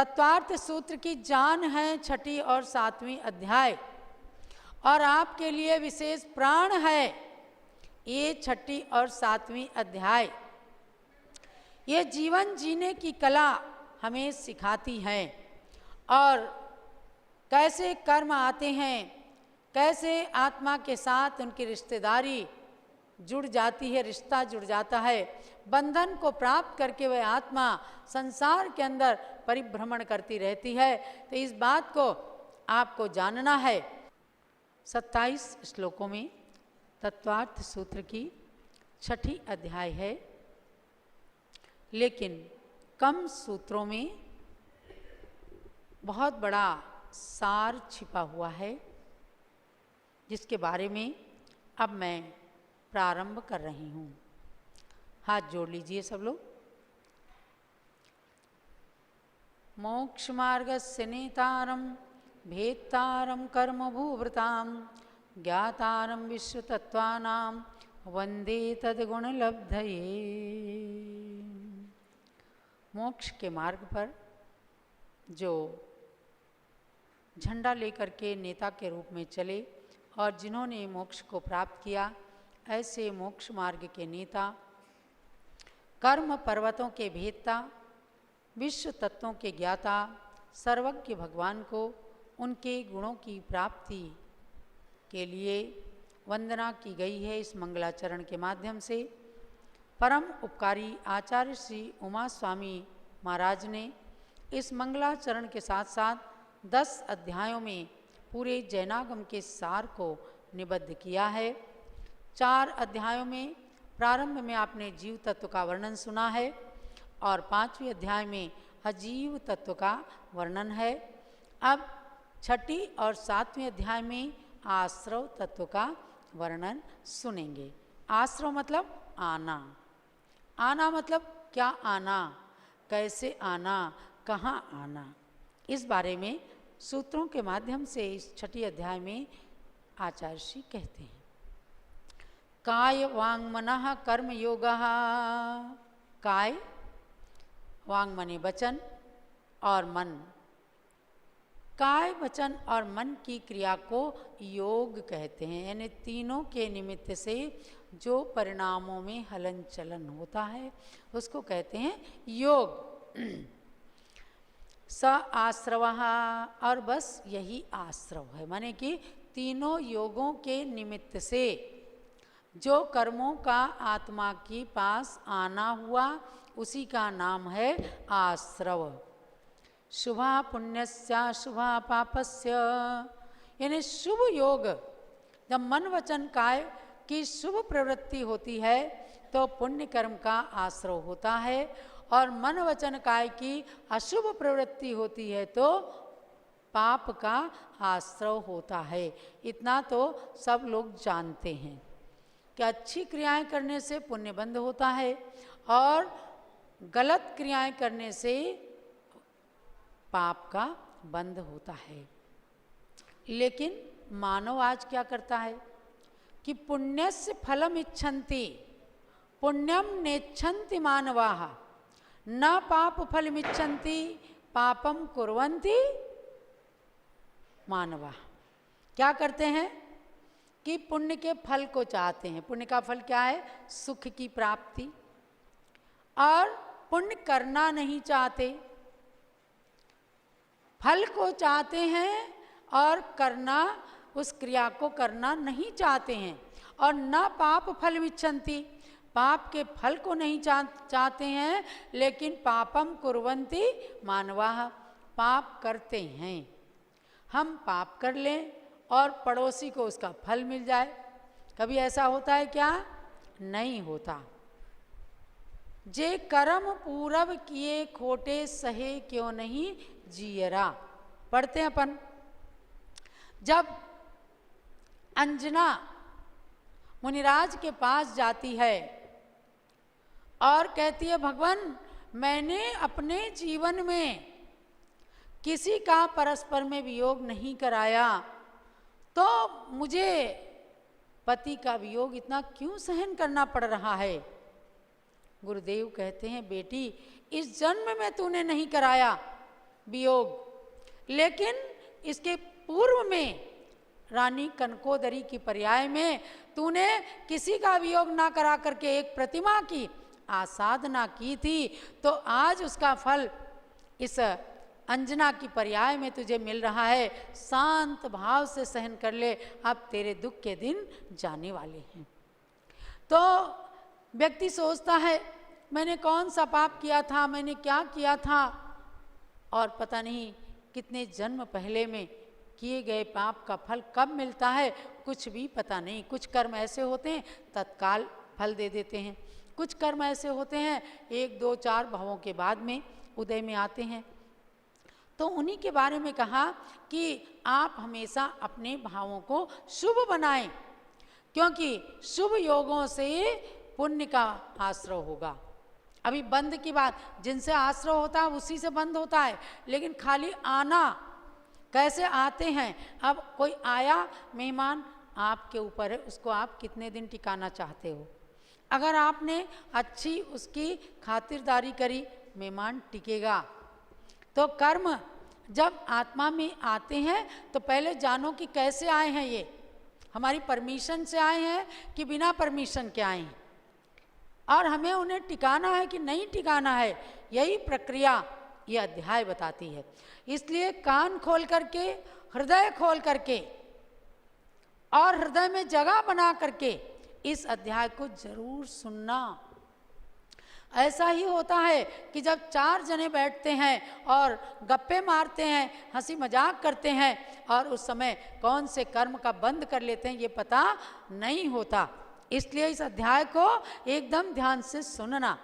तत्वार्थ सूत्र की जान है 6ठी और 7वीं अध्याय, और आपके लिए विशेष प्राण है ये 6ठी और 7वीं अध्याय। ये जीवन जीने की कला हमें सिखाती है, और कैसे कर्म आते हैं, कैसे आत्मा के साथ उनकी रिश्तेदारी जुड़ जाती है, रिश्ता जुड़ जाता है। बंधन को प्राप्त करके वह आत्मा संसार के अंदर परिभ्रमण करती रहती है। तो इस बात को आपको जानना है। 27 श्लोकों में तत्वार्थ सूत्र की 6ठी अध्याय है, लेकिन कम सूत्रों में बहुत बड़ा सार छिपा हुआ है, जिसके बारे में अब मैं प्रारंभ कर रही हूँ। हाथ जोड़ लीजिए सब लोग। मोक्ष मार्गस्य नेतारं भेत्तारं कर्मभूवृतां ज्ञातारं विश्वतत्त्वानां वंदे तद्गुणलब्धये। मोक्ष के मार्ग पर जो झंडा लेकर के नेता के रूप में चले और जिन्होंने मोक्ष को प्राप्त किया, ऐसे मोक्ष मार्ग के नेता, कर्म पर्वतों के भेदता, विश्व तत्वों के ज्ञाता, सर्वज्ञ भगवान को उनके गुणों की प्राप्ति के लिए वंदना की गई है। इस मंगलाचरण के माध्यम से परम उपकारी आचार्य श्री उमा स्वामी महाराज ने इस मंगलाचरण के साथ साथ 10 अध्यायों में पूरे जैनागम के सार को निबद्ध किया है। 4 अध्यायों में प्रारंभ में आपने जीव तत्व का वर्णन सुना है, और 5वें अध्याय में अजीव तत्व का वर्णन है। अब 6ठी और 7वें अध्याय में आश्रव तत्व का वर्णन सुनेंगे। आश्रव मतलब आना, आना मतलब क्या आना, कैसे आना, कहाँ आना, इस बारे में सूत्रों के माध्यम से इस 6ठी अध्याय में आचार्य श्री कहते हैं। काय वांग मनः कर्म योगः। काय वांग मने वचन और मन, काय वचन और मन की क्रिया को योग कहते हैं। यानी तीनों के निमित्त से जो परिणामों में हलन चलन होता है उसको कहते हैं योग। स आश्रवः, और बस यही आश्रव है, माने कि तीनों योगों के निमित्त से जो कर्मों का आत्मा के पास आना हुआ उसी का नाम है आश्रव। शुभा पुण्यस्य शुभा पापस्य, यानी शुभ योग, जब मन वचन काय की शुभ प्रवृत्ति होती है तो पुण्य कर्म का आश्रव होता है, और मन वचन काय की अशुभ प्रवृत्ति होती है तो पाप का आश्रव होता है। इतना तो सब लोग जानते हैं कि अच्छी क्रियाएं करने से पुण्य बंध होता है और गलत क्रियाएं करने से पाप का बंध होता है। लेकिन मानव आज क्या करता है कि पुण्यस्य फलम इच्छन्ति पुण्यम नेच्छन्ति मानवाः न पाप फलम इच्छन्ति पापम कुर्वन्ति मानवाः। क्या करते हैं कि पुण्य के फल को चाहते हैं। पुण्य का फल क्या है? सुख की प्राप्ति, और पुण्य करना नहीं चाहते, फल को चाहते हैं और करना, उस क्रिया को करना नहीं चाहते हैं। और न पाप फल इच्छन्ति, पाप के फल को नहीं चाहते हैं, लेकिन पापम कुर्वन्ति मानवाः, पाप करते हैं। हम पाप कर लें और पड़ोसी को उसका फल मिल जाए, कभी ऐसा होता है क्या? नहीं होता। जे कर्म पूरब किए खोटे सहे क्यों नहीं जियरा, पढ़ते हैं अपन। जब अंजना मुनिराज के पास जाती है और कहती है, भगवान मैंने अपने जीवन में किसी का परस्पर में वियोग नहीं कराया, तो मुझे पति का वियोग इतना क्यों सहन करना पड़ रहा है? गुरुदेव कहते हैं, बेटी इस जन्म में तूने नहीं कराया, वियोग। लेकिन इसके पूर्व में रानी कनकोदरी की पर्याय में तूने किसी का वियोग ना करा करके एक प्रतिमा की आसाधना की थी, तो आज उसका फल इस अंजना की पर्याय में तुझे मिल रहा है। शांत भाव से सहन कर ले, अब तेरे दुख के दिन जाने वाले हैं। तो व्यक्ति सोचता है मैंने कौन सा पाप किया था, मैंने क्या किया था, और पता नहीं कितने जन्म पहले में किए गए पाप का फल कब मिलता है कुछ भी पता नहीं। कुछ कर्म ऐसे होते हैं तत्काल फल दे देते हैं, कुछ कर्म ऐसे होते हैं 1, 2, 4 भवों के बाद में उदय में आते हैं। तो उन्हीं के बारे में कहा कि आप हमेशा अपने भावों को शुभ बनाएं, क्योंकि शुभ योगों से पुण्य का आश्रय होगा। अभी बंद की बात, जिनसे आश्रय होता है उसी से बंद होता है, लेकिन खाली आना कैसे आते हैं। अब कोई आया मेहमान आपके ऊपर है, उसको आप कितने दिन टिकाना चाहते हो। अगर आपने अच्छी उसकी खातिरदारी करी, मेहमान टिकेगा। तो कर्म जब आत्मा में आते हैं तो पहले जानो कि कैसे आए हैं, ये हमारी परमिशन से आए हैं कि बिना परमिशन के आए हैं, और हमें उन्हें टिकाना है कि नहीं टिकाना है। यही प्रक्रिया ये अध्याय बताती है। इसलिए कान खोल करके, हृदय खोल करके और हृदय में जगह बना करके इस अध्याय को जरूर सुनना। ऐसा ही होता है कि जब 4 जने बैठते हैं और गप्पे मारते हैं, हंसी मजाक करते हैं, और उस समय कौन से कर्म का बंद कर लेते हैं ये पता नहीं होता। इसलिए इस अध्याय को एकदम ध्यान से सुनना।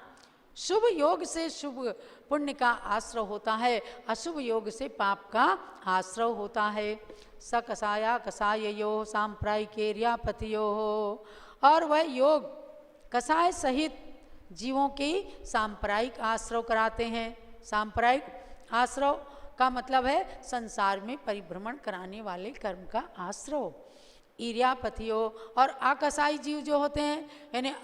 शुभ योग से शुभ पुण्य का आश्रय होता है, अशुभ योग से पाप का आश्रय होता है। स कसाया कसाययो सांप्रायिकेर्यापतियो, और वह योग कसाय सहित जीवों की सांप्रायिक आश्रय कराते हैं। सांप्रायिक आश्रय का मतलब है संसार में परिभ्रमण कराने वाले कर्म का आश्रय। ईर्यापतियों और आकसाई जीव जो होते हैं, यानी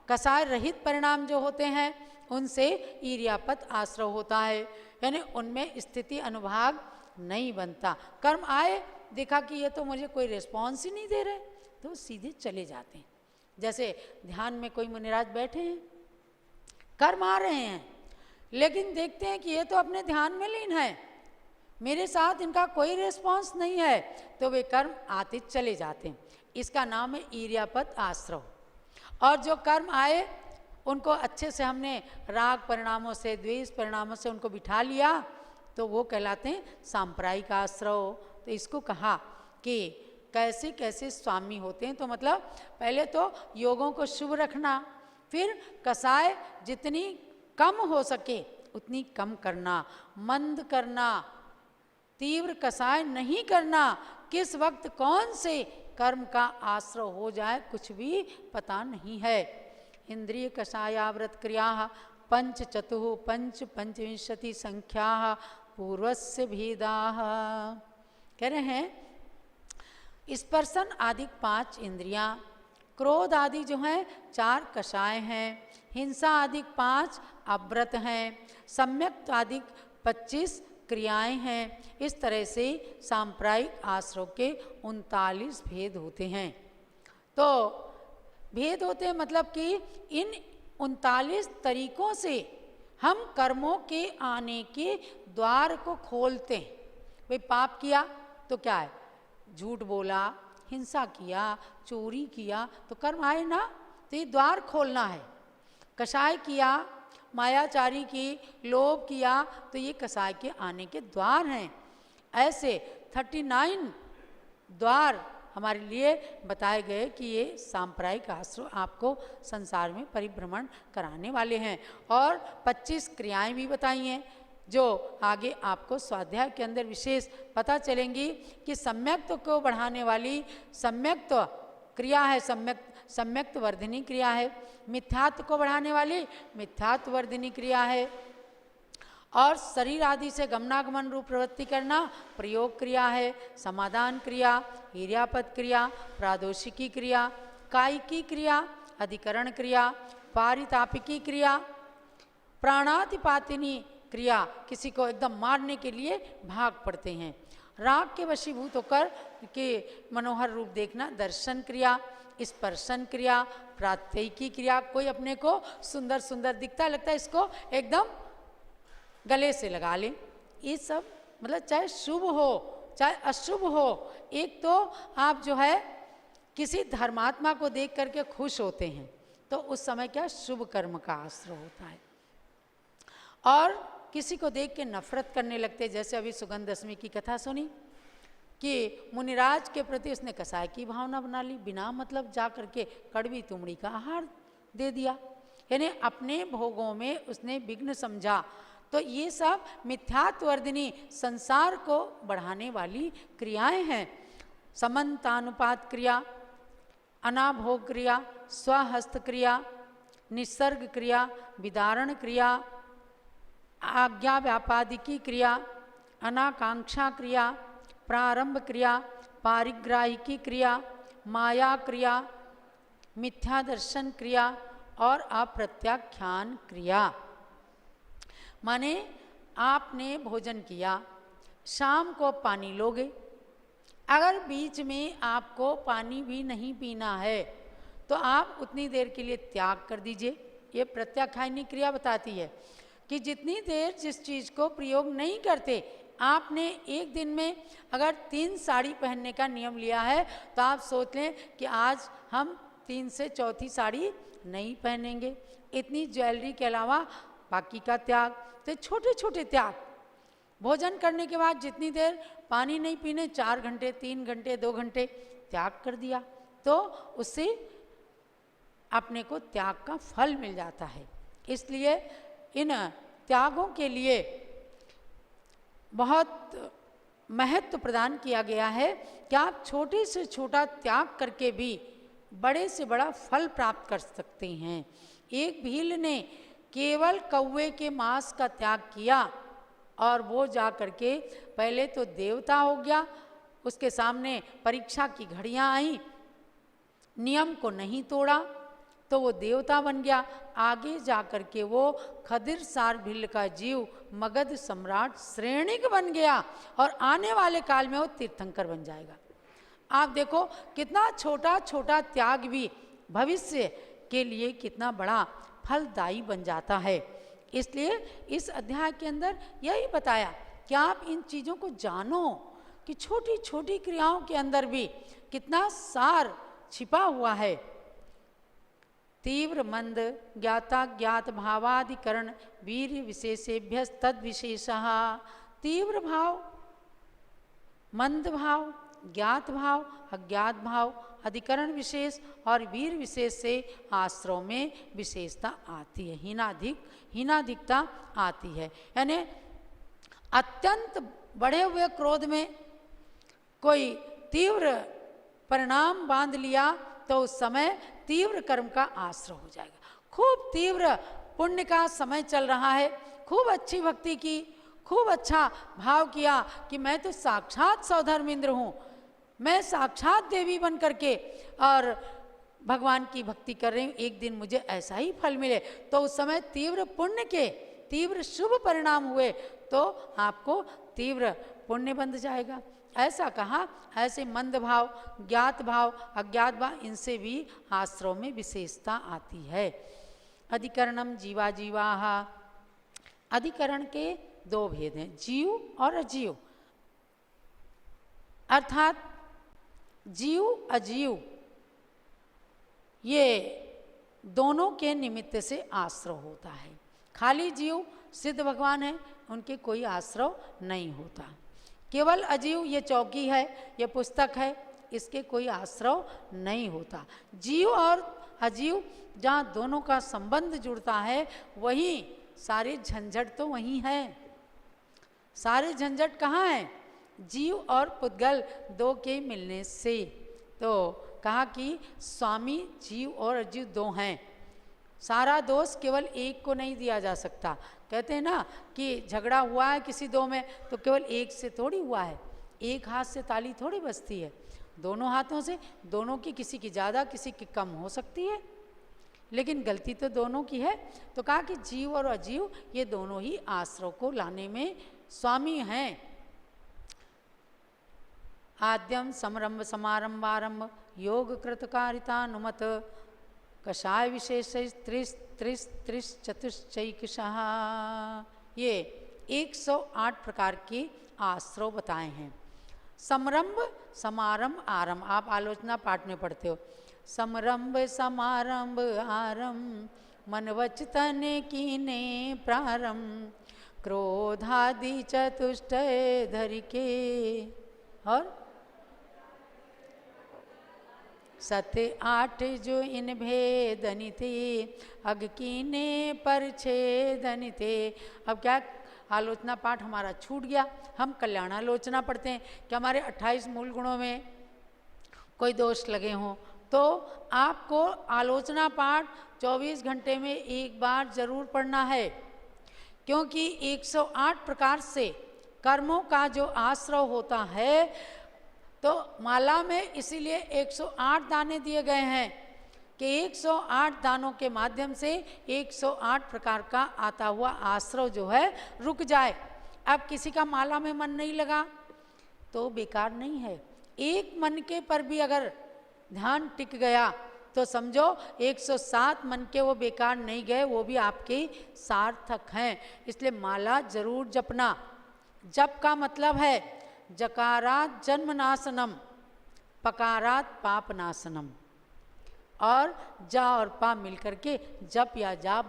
कसाय रहित परिणाम जो होते हैं, उनसे ईर्यापत आश्रय होता है, यानी उनमें स्थिति अनुभाग नहीं बनता। कर्म आए, देखा कि ये तो मुझे कोई रिस्पॉन्स ही नहीं दे रहे, तो सीधे चले जाते हैं। जैसे ध्यान में कोई मुनिराज बैठे हैं, कर्म आ रहे हैं, लेकिन देखते हैं कि ये तो अपने ध्यान में लीन है, मेरे साथ इनका कोई रिस्पॉन्स नहीं है, तो वे कर्म आते चले जाते हैं। इसका नाम है ईर्यापत आश्रय। और जो कर्म आए उनको अच्छे से हमने राग परिणामों से, द्वेष परिणामों से उनको बिठा लिया, तो वो कहलाते हैं सांप्रायिक आश्रय। तो इसको कहा कि कैसे कैसे स्वामी होते हैं। तो मतलब पहले तो योगों को शुभ रखना, फिर कसाय जितनी कम हो सके उतनी कम करना, मंद करना, तीव्र कसाय नहीं करना। किस वक्त कौन से कर्म का आश्रय हो जाए कुछ भी पता नहीं है। इंद्रिय कषायाव्रत क्रिया पंच चतुः पंच पंचविंशति संख्या पूर्वस्य भेदा। कह रहे हैं स्पर्शन आदि 5 इंद्रियां, क्रोध आदि जो हैं 4 कषाय हैं, हिंसा आदि 5 अव्रत हैं, सम्यक आदि 25 क्रियाएं हैं। इस तरह से सांप्रायिक आश्रय के 39 भेद होते हैं। तो भेद होते हैं मतलब कि इन 39 तरीकों से हम कर्मों के आने के द्वार को खोलते हैं। भाई पाप किया तो क्या है, झूठ बोला, हिंसा किया, चोरी किया, तो कर्म आए ना, तो ये द्वार खोलना है। कषाय किया, मायाचारी की, लोभ किया, तो ये कसाय के आने के द्वार हैं। ऐसे 39 द्वार हमारे लिए बताए गए कि ये सांप्रायिक आश्रय आपको संसार में परिभ्रमण कराने वाले हैं। और 25 क्रियाएं भी बताई हैं जो आगे आपको स्वाध्याय के अंदर विशेष पता चलेंगी कि सम्यक्त्व को बढ़ाने वाली सम्यक्त्व क्रिया है, सम्यक्त्व वर्धिनी क्रिया है। मिथ्यात्व को बढ़ाने वाली मिथ्यात्व वर्धिनी क्रिया है। और शरीर आदि से गमनागमन रूप प्रवृत्ति करना प्रयोग क्रिया है। समाधान क्रिया, ईर्यापत क्रिया, प्रादोषिकी क्रिया, कायिकी क्रिया, अधिकरण क्रिया, पारितापिकी क्रिया, प्राणातिपातिनी क्रिया, किसी को एकदम मारने के लिए भाग पड़ते हैं। राग के वशीभूत होकर के मनोहर रूप देखना दर्शन क्रिया, स्पर्शन क्रिया, प्रात्ययिकी क्रिया। कोई अपने को सुंदर सुंदर दिखता लगता है, इसको एकदम गले से लगा लें। ये सब मतलब चाहे शुभ हो चाहे अशुभ हो, एक तो आप जो है किसी धर्मात्मा को देख करके खुश होते हैं तो उस समय क्या शुभ कर्म का आश्रय होता है, और किसी को देख के नफरत करने लगते। जैसे अभी सुगंध दशमी की कथा सुनी कि मुनिराज के प्रति उसने कसाय की भावना बना ली, बिना मतलब जा करके कड़वी तुमड़ी का आहार दे दिया, यानी अपने भोगों में उसने विघ्न समझा। तो ये सब मिथ्यात्वर्धिनी संसार को बढ़ाने वाली क्रियाएं हैं। समन्तानुपात क्रिया, अनाभोग क्रिया, स्वहस्त क्रिया, निसर्ग क्रिया, विदारण क्रिया, आज्ञा व्यापादिकी क्रिया, अनाकांक्षा क्रिया, प्रारंभ क्रिया, पारिग्राहिकी क्रिया, माया क्रिया, मिथ्यादर्शन क्रिया और अप्रत्याख्यान क्रिया। माने आपने भोजन किया, शाम को पानी लोगे, अगर बीच में आपको पानी भी नहीं पीना है तो आप उतनी देर के लिए त्याग कर दीजिए। ये प्रत्याख्यानी क्रिया बताती है कि जितनी देर जिस चीज़ को प्रयोग नहीं करते, आपने एक दिन में अगर 3 साड़ी पहनने का नियम लिया है तो आप सोच लें कि आज हम 3 से चौथी साड़ी नहीं पहनेंगे। इतनी ज्वेलरी के अलावा बाकी का त्याग, तो छोटे छोटे त्याग। भोजन करने के बाद जितनी देर पानी नहीं पीने, 4 घंटे 3 घंटे 2 घंटे त्याग कर दिया तो उससे अपने को त्याग का फल मिल जाता है। इसलिए इन त्यागों के लिए बहुत महत्व प्रदान किया गया है कि आप छोटे से छोटा त्याग करके भी बड़े से बड़ा फल प्राप्त कर सकते हैं। एक भील ने केवल कौवे के मांस का त्याग किया और वो जा करके पहले तो देवता हो गया, उसके सामने परीक्षा की घड़ियां आई, नियम को नहीं तोड़ा तो वो देवता बन गया। आगे जा करके वो खदिर सार भील का जीव मगध सम्राट श्रेणिक बन गया और आने वाले काल में वो तीर्थंकर बन जाएगा। आप देखो कितना छोटा छोटा त्याग भी भविष्य के लिए कितना बड़ा फलदायी बन जाता है। इसलिए इस अध्याय के अंदर यही बताया कि आप इन चीज़ों को जानो कि छोटी छोटी क्रियाओं के अंदर भी कितना सार छिपा हुआ है। तीव्र मंद ज्ञाता ज्ञात भावाधिकरण वीर्य विशेषेभ्य तद विशेषः। तीव्र भाव, मंद भाव, ज्ञात भाव, अज्ञात भाव, अधिकरण विशेष और वीर विशेष से आश्रव में विशेषता आती है, हीनाधिकता आती है। यानी अत्यंत बढ़े हुए क्रोध में कोई तीव्र परिणाम बांध लिया तो उस समय तीव्र कर्म का आश्रय हो जाएगा। खूब तीव्र पुण्य का समय चल रहा है, खूब अच्छी भक्ति की, खूब अच्छा भाव किया कि मैं तो साक्षात सौधर्मेंद्र हूँ, मैं साक्षात देवी बन करके और भगवान की भक्ति कर रही हूँ, एक दिन मुझे ऐसा ही फल मिले। तो उस समय तीव्र पुण्य के तीव्र शुभ परिणाम हुए तो आपको तीव्र पुण्य बंध जाएगा। ऐसा कहा। ऐसे मंद भाव, ज्ञात भाव, अज्ञात भाव, इनसे भी आश्रव में विशेषता आती है। अधिकरणम जीवा जीवाः। अधिकरण के 2 भेद हैं, जीव और अजीव। अर्थात जीव अजीव ये दोनों के निमित्त से आश्रव होता है। खाली जीव सिद्ध भगवान है, उनके कोई आश्रव नहीं होता। केवल अजीव ये चौकी है, ये पुस्तक है, इसके कोई आश्रव नहीं होता। जीव और अजीव जहाँ दोनों का संबंध जुड़ता है वहीं सारे झंझट तो वहीं है। सारे झंझट कहाँ हैं? जीव और पुद्गल 2 के मिलने से। तो कहा कि स्वामी जीव और अजीव 2 हैं, सारा दोष केवल एक को नहीं दिया जा सकता। कहते हैं ना कि झगड़ा हुआ है किसी 2 में तो केवल एक से थोड़ी हुआ है, एक हाथ से ताली थोड़ी बजती है, दोनों हाथों से, दोनों की किसी की ज़्यादा किसी की कम हो सकती है। लेकिन गलती तो दोनों की है। तो कहा कि जीव और अजीव ये दोनों ही आश्रव को लाने में स्वामी हैं। आद्यम समरंभ समारंभारंभ योग कृतकारितानुमत कषाय विशेष त्रिस त्रिस त्रिस चतुश्चैकशः, ये 108 प्रकार के आश्रव बताए हैं। समरंभ समारंभ आरंभ, आप आलोचना पाठ में पढ़ते हो। समरंभ समारंभ आरंभ मन वचन कीने प्रारंभ, क्रोधादि चतुष्टय धरि के, और सत्य 8 जो इन भेदनि थे, अग कीने पर छेदनि थे। अब क्या आलोचना पाठ हमारा छूट गया, हम कल्याणालोचना पढ़ते हैं कि हमारे 28 मूल गुणों में कोई दोष लगे हों, तो आपको आलोचना पाठ 24 घंटे में एक बार जरूर पढ़ना है, क्योंकि 108 प्रकार से कर्मों का जो आश्रव होता है, तो माला में इसीलिए 108 दाने दिए गए हैं कि 108 दानों के माध्यम से 108 प्रकार का आता हुआ आश्रव जो है रुक जाए। अब किसी का माला में मन नहीं लगा तो बेकार नहीं है, एक मन के पर भी अगर ध्यान टिक गया तो समझो 107 मन के वो बेकार नहीं गए, वो भी आपके सार्थक हैं। इसलिए माला जरूर जपना। जप का मतलब है जकारात जन्म नाशनम, पकारात पाप नाशनम, और जा और पा मिलकर के जप या जाप